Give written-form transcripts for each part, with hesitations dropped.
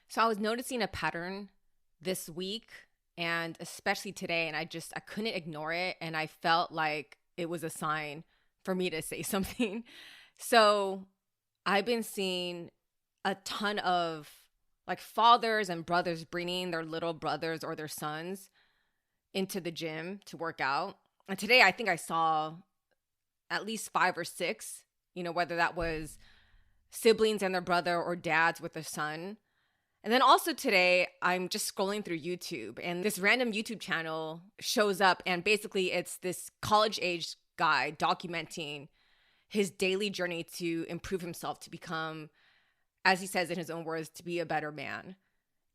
So I was noticing a pattern this week and especially today, and I couldn't ignore it. And I felt like it was a sign for me to say something. So I've been seeing a ton of like fathers and brothers bringing their little brothers or their sons into the gym to work out. And today I think I saw at least five or six, whether that was siblings and their brother or dads with their son. And then also today, I'm just scrolling through YouTube and this random YouTube channel shows up, and basically it's this college-age guy documenting his daily journey to improve himself, to become, as he says in his own words, to be a better man.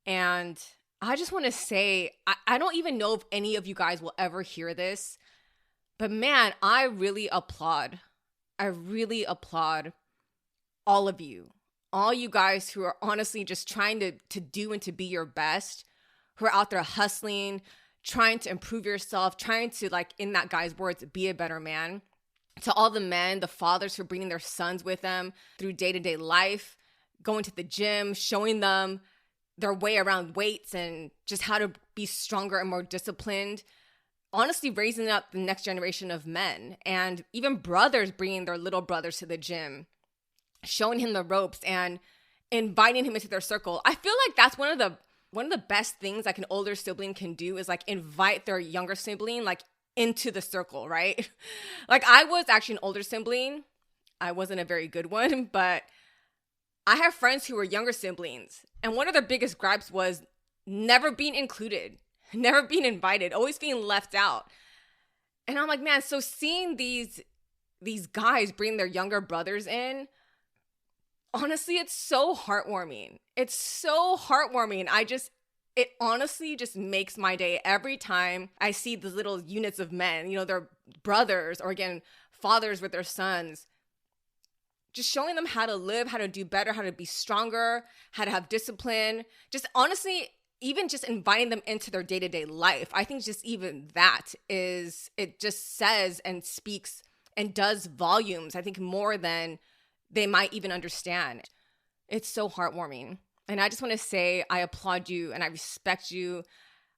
And I just want to say, I don't even know if any of you guys will ever hear this, but man, I really applaud all of you. All you guys who are honestly just trying to do and to be your best, who are out there hustling, trying to improve yourself, trying to, like in that guy's words, be a better man. To all the men, the fathers who are bringing their sons with them through day-to-day life, going to the gym, showing them their way around weights and just how to be stronger and more disciplined. Honestly, raising up the next generation of men, and even brothers bringing their little brothers to the gym, showing him the ropes and inviting him into their circle. I feel like that's one of the best things like an older sibling can do is like invite their younger sibling like into the circle, right? Like I was actually an older sibling. I wasn't a very good one, but I have friends who were younger siblings, and one of their biggest gripes was never being included, never being invited, always being left out. And I'm like, man, so seeing these guys bring their younger brothers in, honestly, it's so heartwarming. It's so heartwarming. It honestly just makes my day every time I see the little units of men, their brothers or again, fathers with their sons, just showing them how to live, how to do better, how to be stronger, how to have discipline. Just honestly, even just inviting them into their day-to-day life. I think just even that it just says and speaks and does volumes, I think more than they might even understand. It's so heartwarming. And I just want to say I applaud you and I respect you.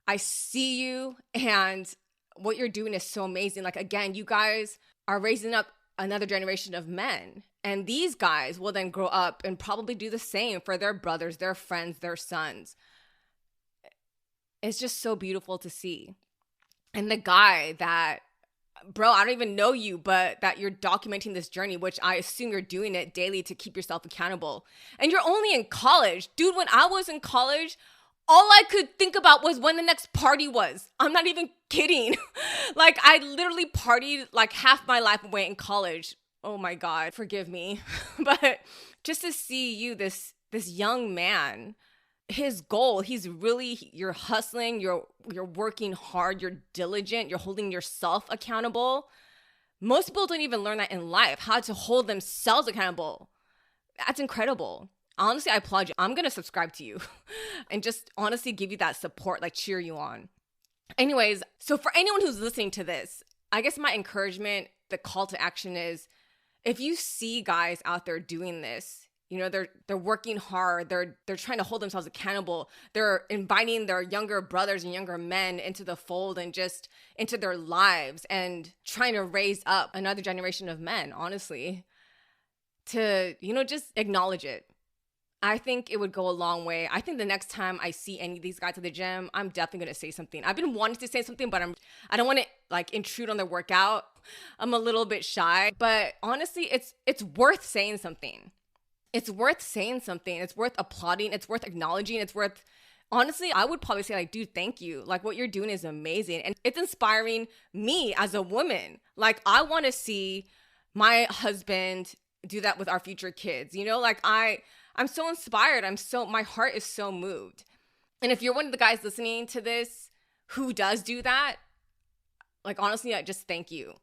I see you, and what you're doing is so amazing. Like, again, you guys are raising up another generation of men. And these guys will then grow up and probably do the same for their brothers, their friends, their sons. It's just so beautiful to see. And the guy that, bro, I don't even know you, but that you're documenting this journey, which I assume you're doing it daily to keep yourself accountable. And you're only in college. Dude, when I was in college, all I could think about was when the next party was. I'm not even kidding. Like, I literally partied like half my life away in college. Oh my God, forgive me. But just to see you, this young man, his goal, you're hustling, you're working hard, you're diligent, you're holding yourself accountable. Most people don't even learn that in life, how to hold themselves accountable. That's incredible. Honestly, I applaud you. I'm going to subscribe to you and just honestly give you that support, like cheer you on. Anyways, so for anyone who's listening to this, I guess my encouragement, the call to action is, if you see guys out there doing this, they're working hard, they're trying to hold themselves accountable, they're inviting their younger brothers and younger men into the fold and just into their lives and trying to raise up another generation of men, honestly, to, just acknowledge it. I think it would go a long way. I think the next time I see any of these guys at the gym, I'm definitely going to say something. I've been wanting to say something, but I don't want to like intrude on their workout. I'm a little bit shy, but honestly, it's worth saying something. It's worth saying something. It's worth applauding. It's worth acknowledging. Honestly, I would probably say like, dude, thank you. Like what you're doing is amazing. And it's inspiring me as a woman. Like I want to see my husband do that with our future kids. Like I'm so inspired. My heart is so moved. And if you're one of the guys listening to this who does do that, like honestly, I just thank you.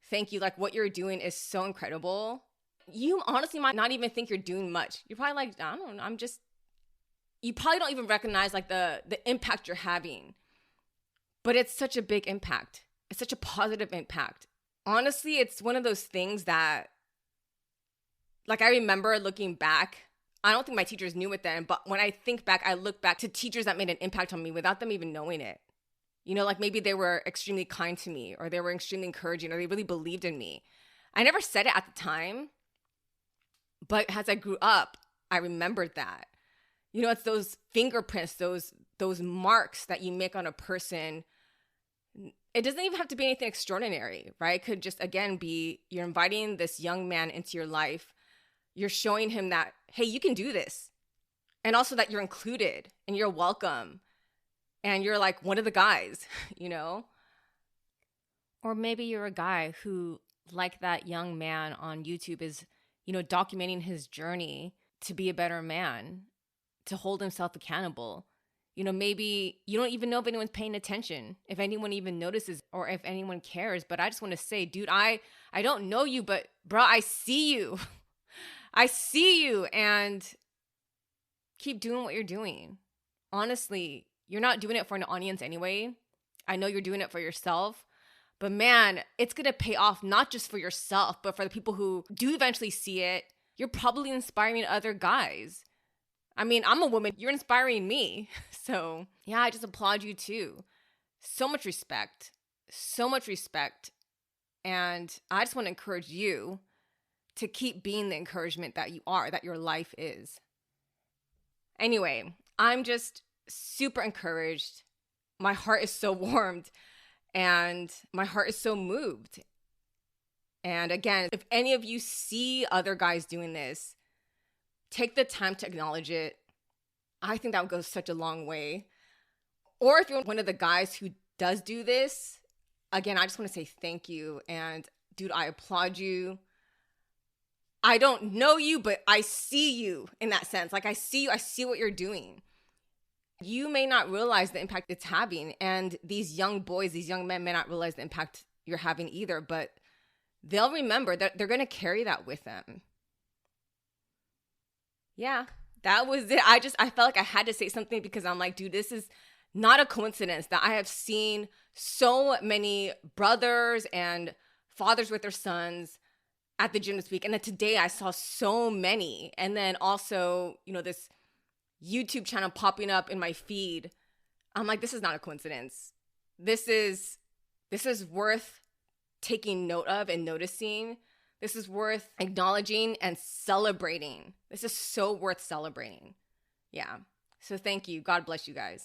Thank you. Like what you're doing is so incredible. You honestly might not even think you're doing much. You're probably like, I don't know, you probably don't even recognize like the impact you're having. But it's such a big impact. It's such a positive impact. Honestly, it's one of those things that, like I remember looking back, I don't think my teachers knew it then, but when I think back, I look back to teachers that made an impact on me without them even knowing it. You know, like maybe they were extremely kind to me, or they were extremely encouraging, or they really believed in me. I never said it at the time, but as I grew up, I remembered that. You know, it's those fingerprints, those marks that you make on a person. It doesn't even have to be anything extraordinary, right? It could just, again, be you're inviting this young man into your life. You're showing him that, hey, you can do this. And also that you're included and you're welcome. And you're like one of the guys, you know? Or maybe you're a guy who, like that young man on YouTube, is, you know, documenting his journey to be a better man, to hold himself accountable. You know, maybe you don't even know if anyone's paying attention, if anyone even notices, or if anyone cares. But I just want to say, dude, I don't know you, but bro, I see you. I see you, and keep doing what you're doing. Honestly, you're not doing it for an audience anyway. I know you're doing it for yourself. But man, it's going to pay off not just for yourself, but for the people who do eventually see it. You're probably inspiring other guys. I mean, I'm a woman. You're inspiring me. So yeah, I just applaud you too. So much respect. So much respect. And I just want to encourage you to keep being the encouragement that you are, that your life is. Anyway, I'm just super encouraged. My heart is so warmed and my heart is so moved. And again, if any of you see other guys doing this, take the time to acknowledge it. I think that would go such a long way. Or if you're one of the guys who does do this, again, I just want to say thank you. And dude, I applaud you. I don't know you, but I see you in that sense. Like I see you, I see what you're doing. You may not realize the impact it's having. And these young boys, these young men may not realize the impact you're having either, but they'll remember that they're going to carry that with them. Yeah, that was it. I felt like I had to say something because I'm like, dude, this is not a coincidence that I have seen so many brothers and fathers with their sons at the gym this week. And then today I saw so many. And then also, you know, this YouTube channel popping up in my feed. I'm like, this is not a coincidence. This is worth taking note of and noticing. This is worth acknowledging and celebrating. This is so worth celebrating. Yeah. So thank you. God bless you guys.